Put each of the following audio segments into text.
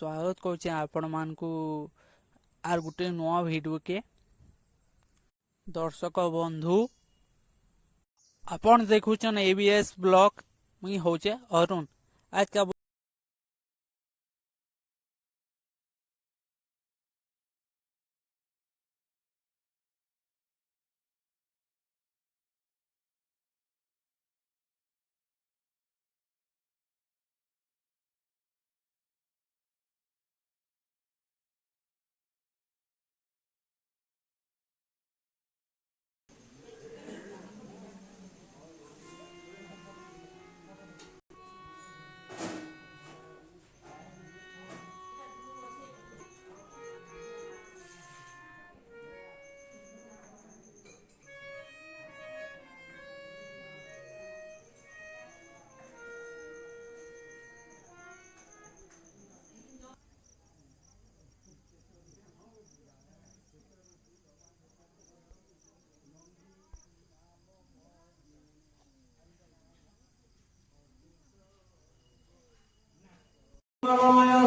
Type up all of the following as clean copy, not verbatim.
स्वागत करुचे आपण मानकु आर गुटे नुआ वीडियो के। दर्शक बंधु आपण देखुचन एबीएस ब्लॉग। मुई होचे अरुण। आज का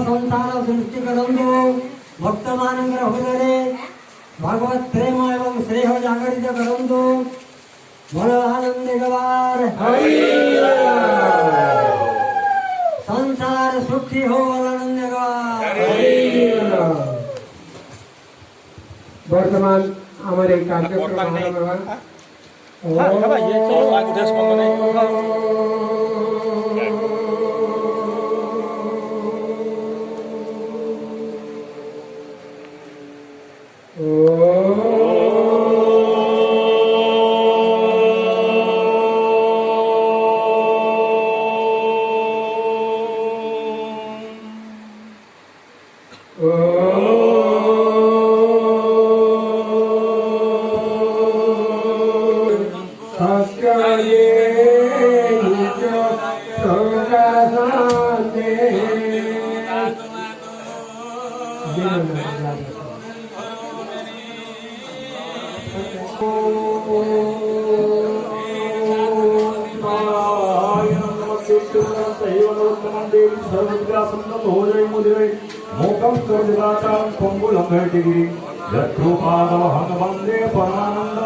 संसार सृष्टि करंतु भक्त मानंगर हृदय भगवत प्रेम एवं श्रेय जागरित करंतु बोलो आनंद गवार संसार सुखी हो आनंद गवार। वर्तमान हमारे कार्यक्रम मोकम कर्जदातां पंगुलं भेटिगिरि यत्रूपादवहं वन्दे परमानन्द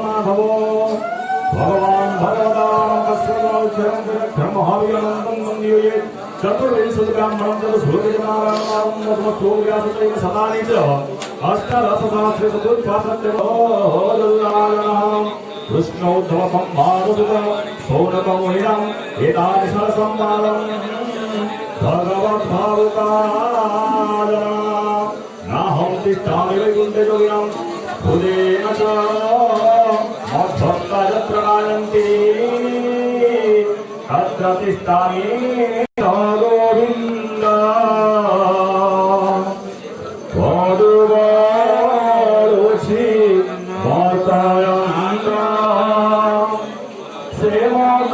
माधवो भगवान् भगवतां कस्यचरं महावीरनन्दं वन्दे चतुर्विंशतिब्राह्मणं चतुर्श्लोकजनारायणं सूर्यासतैः सदानि च अष्टादशसहस्रे चतुर्पादत्यं कृष्णोद्धवसंवादसुत शौनकमुनिनाम् एतानि सरसंवादम् भगवद्भावुकाय नाहं तिष्ठामि वैकुण्ठे योगिनां हृदयेन च मद्भक्ता यत्र गायन्ति तत्र तिष्ठामि गोविन्द पदुवरुचि वार्तायन्त सेवक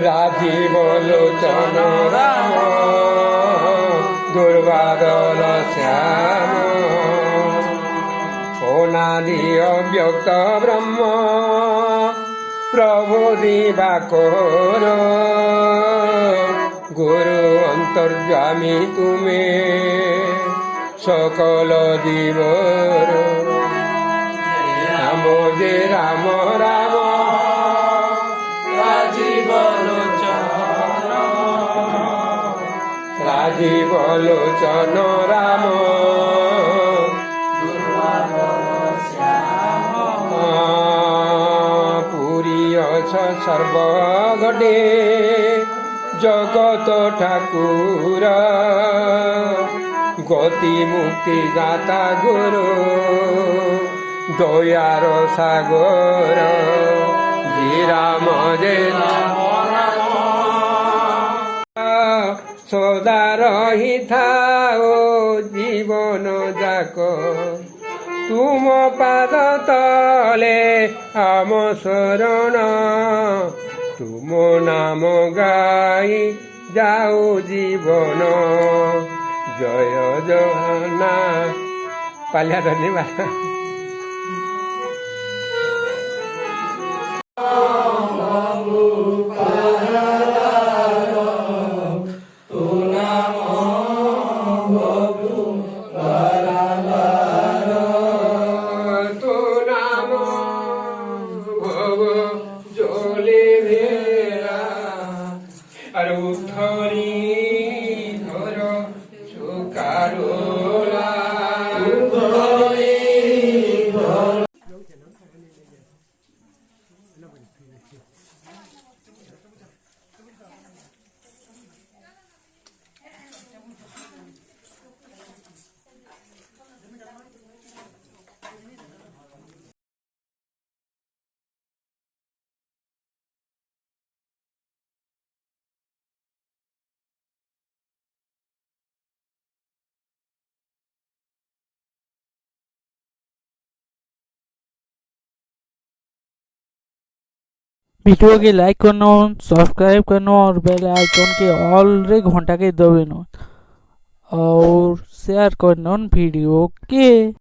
राजीव लोचन राम दुर्बादल श्याम अनादि अव्यक्त ब्रह्म प्रभु दिवाकर गुरु अंतर्यामी तुम्हें सकल जीवर যে রাম রাম রাজীব লোচন রাজীব লোচন রাম পুরী অছ সর্বঘটে জগত ঠাকুর গতি মুক্তি দাতা গুরু দয়ার সাগর যে রাম যে সদা রহিথাও জীবন যাক তুম পাদ তলে আম শরণ তুম নাম গাই যাও জীবন জয় জগন্নাথ পালিয়া ধন্যবাদ তো নাম ভব জলে ভেরা আর উঠরি ধর সুকারোলা वीडियो के लाइक करना सब्सक्राइब करना और बेल आइकन के ऑल रे घंटा के दबाना और शेयर करना वीडियो के।